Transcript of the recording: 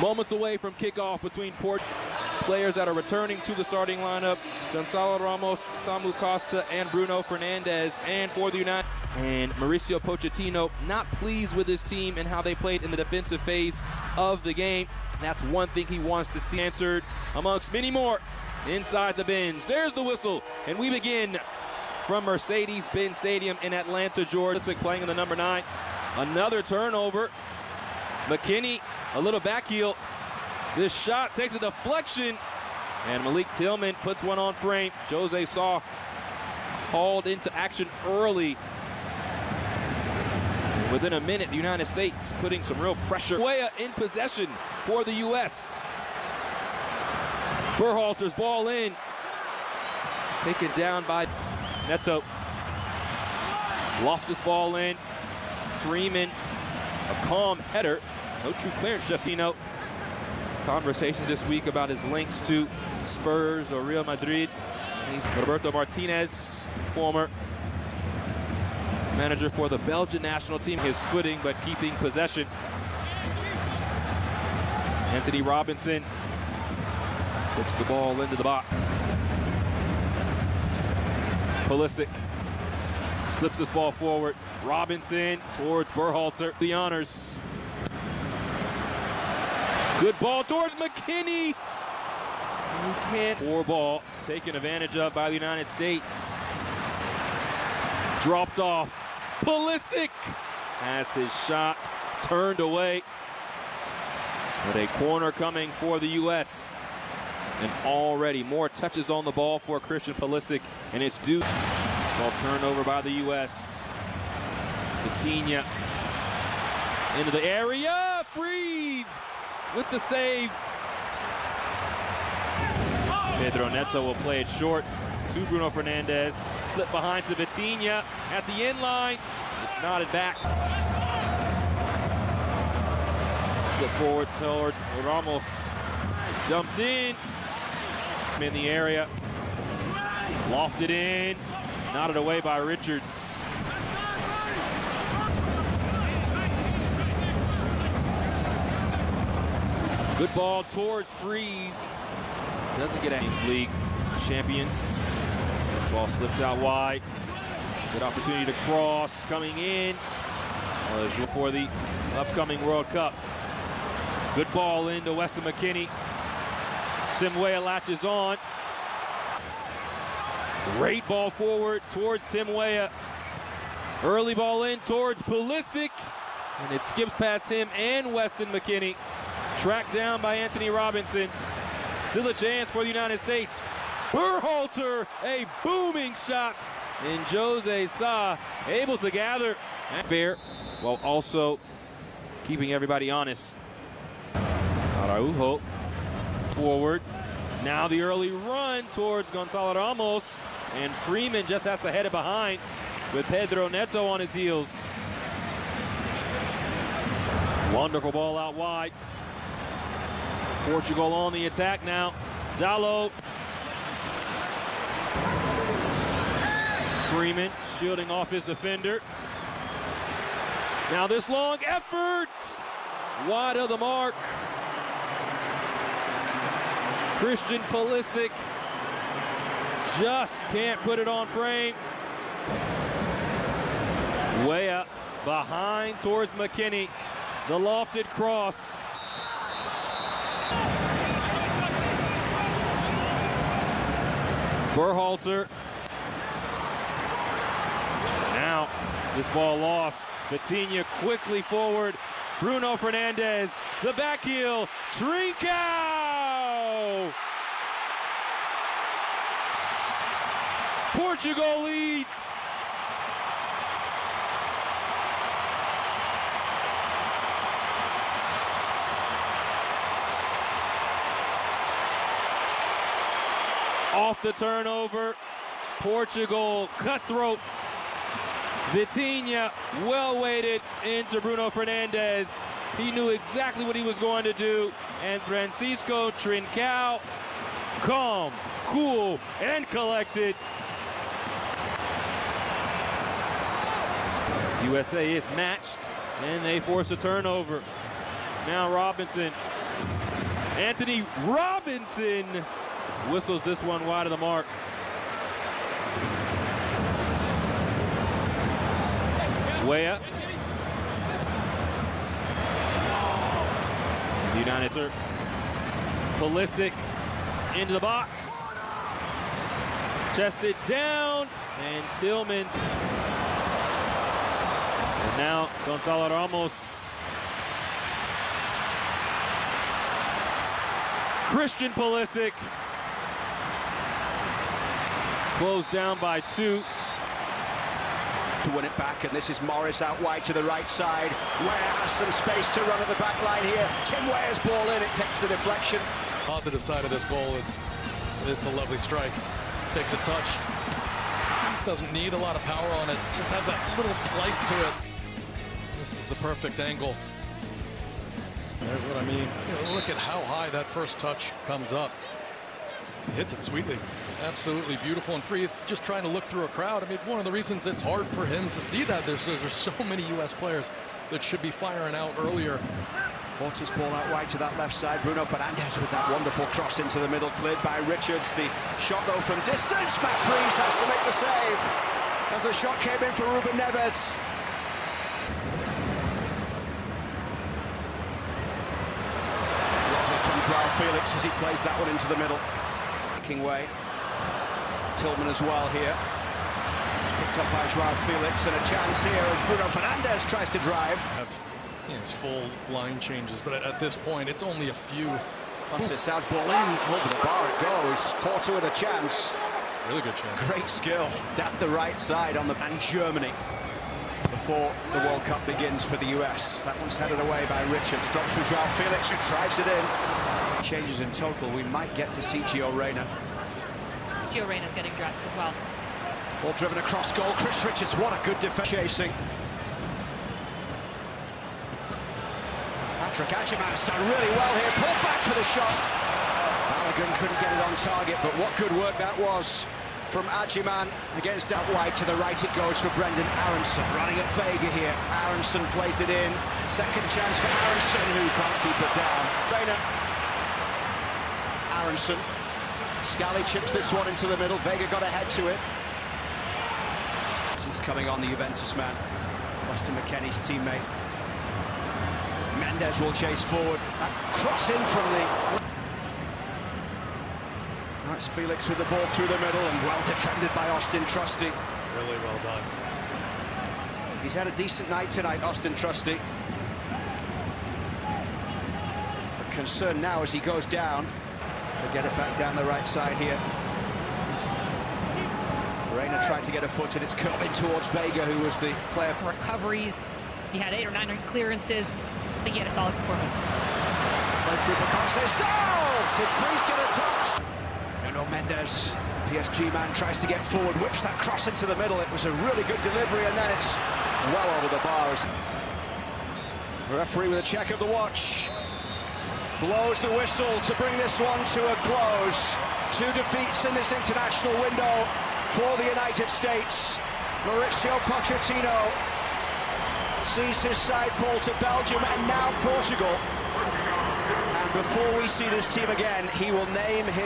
Moments away from kickoff between players that are returning to the starting lineup. Gonzalo Ramos, Samu Costa, and Bruno Fernandes. And for the United, and Mauricio Pochettino not pleased with his team and how they played in the defensive phase of the game. That's one thing he wants to see answered amongst many more inside the bins. There's the whistle, and we begin from Mercedes-Benz Stadium in Atlanta, Georgia. Playing in the number 9. Another turnover. McKinney, a little back heel. This shot takes a deflection, and Malik Tillman puts one on frame. Jose Sa called into action early. Within a minute, the United States putting some real pressure. Weah in possession for the U.S. Berhalter's ball in. Taken down by Neto. Lofts this ball in. Freeman, a calm header. No true clearance, Justino. Conversation this week about his links to Spurs or Real Madrid. And he's Roberto Martinez, former manager for the Belgian national team. His footing, but keeping possession. Anthony Robinson puts the ball into the box. Pulisic slips this ball forward. Robinson towards Berhalter. The honors. Good ball towards McKinney. He can't. Poor ball taken advantage of by the United States. Dropped off. Pulisic has his shot turned away. With a corner coming for the U.S. And already more touches on the ball for Christian Pulisic. And it's due. Small turnover by the U.S. Coutinho into the area. Freeze with the save. Pedro Neto will play it short to Bruno Fernandes. Slip behind to Vitinha at the end line. It's nodded back. Slip forward towards Ramos. Dumped in the area. Lofted in. Nodded away by Richards. Good ball towards Freeze. Doesn't get Champions League champions. This ball slipped out wide. Good opportunity to cross. Coming in for the upcoming World Cup. Good ball into Weston McKennie. Tim Weah latches on. Great ball forward towards Tim Weah. Early ball in towards Pulisic. And it skips past him and Weston McKennie. Tracked down by Anthony Robinson. Still a chance for the United States. Berhalter, a booming shot. And Jose Sa able to gather. Fair, while also keeping everybody honest. Araujo forward. Now the early run towards Gonzalo Ramos. And Freeman just has to head it behind with Pedro Neto on his heels. Wonderful ball out wide. Portugal on the attack now. Dalot. Freeman shielding off his defender. Now this long effort. Wide of the mark. Christian Pulisic just can't put it on frame. Weah behind towards McKinney. The lofted cross. Berhalter. Now this ball lost. Vitinha quickly forward. Bruno Fernandes. The back heel. Trincao. Portugal leads. Off the turnover, Portugal cutthroat. Vitinha well weighted into Bruno Fernandes. He knew exactly what he was going to do. And Francisco Trincao, calm, cool, and collected. USA is matched, and they force a turnover. Now Robinson Anthony Robinson whistles this one wide of the mark. Way up. The United States. Pulisic into the box. Chested down. And Tillman's. And now Gonzalo Ramos. Christian Pulisic. Closed down by 2. To win it back, and this is Morris out wide to the right side. Ware has some space to run at the back line here. Tim Ware's ball in, it takes the deflection. Positive side of this goal is it's a lovely strike. Takes a touch. Doesn't need a lot of power on it. Just has that little slice to it. This is the perfect angle. There's what I mean. You know, look at how high that first touch comes up. He hits it sweetly. Absolutely beautiful and free. He's just trying to look through a crowd. I mean, one of the reasons it's hard for him to see that there's so many U.S. players that should be firing out earlier. Porter's ball out wide to that left side. Bruno Fernandes with that wonderful cross into the middle, cleared by Richards. The shot though from distance. Matt Freese has to make the save as the shot came in for Ruben Neves. Lovely from Joao Felix as he plays that one into the middle. Way. Tillman as well here. Picked up by Joao Felix, and a chance here as Bruno Fernandes tries to drive. It's full line changes, but at this point it's only a few. Francis South ball in, over the bar it goes. Porter with a chance. Really good chance. Great skill down the right side on the and Germany before the World Cup begins for the US. That one's headed away by Richards. Drops for Joao Felix, who drives it in. Changes in total. We might get to see Gio Reyna. Gio Reyna's getting dressed as well. Ball driven across goal. Chris Richards, what a good defense. Chasing. Patrick Adjiman's done really well here. Pulled back for the shot. Balogun couldn't get it on target, but what good work that was from Adjiman. Against out wide to the right it goes for Brendan Aronson. Running at Vega here. Aronson plays it in. Second chance for Aronson, who can't keep it down. Reyna. Aronson. Scally chips this one into the middle. Vega got ahead to it. Since coming on, the Juventus man. Weston McKennie's teammate. Mendes will chase forward. That cross in from the... That's Felix with the ball through the middle and well defended by Austin Trusty. Really well done. He's had a decent night tonight, Austin Trusty. A concern now as he goes down. They get it back down the right side here. Reyna tried to get a foot and it's curling towards Vega, who was the player. Recoveries. He had 8 or 9 clearances. I think he had a solid performance. Played through for Conceição. Did Freeze get a touch? Nuno Mendes, PSG man, tries to get forward, whips that cross into the middle. It was a really good delivery, and then it's well over the bars. The referee with a check of the watch. Blows the whistle to bring this one to a close. 2 defeats in this international window for the United States. Mauricio Pochettino sees his side fall to Belgium and now Portugal. And before we see this team again, he will name his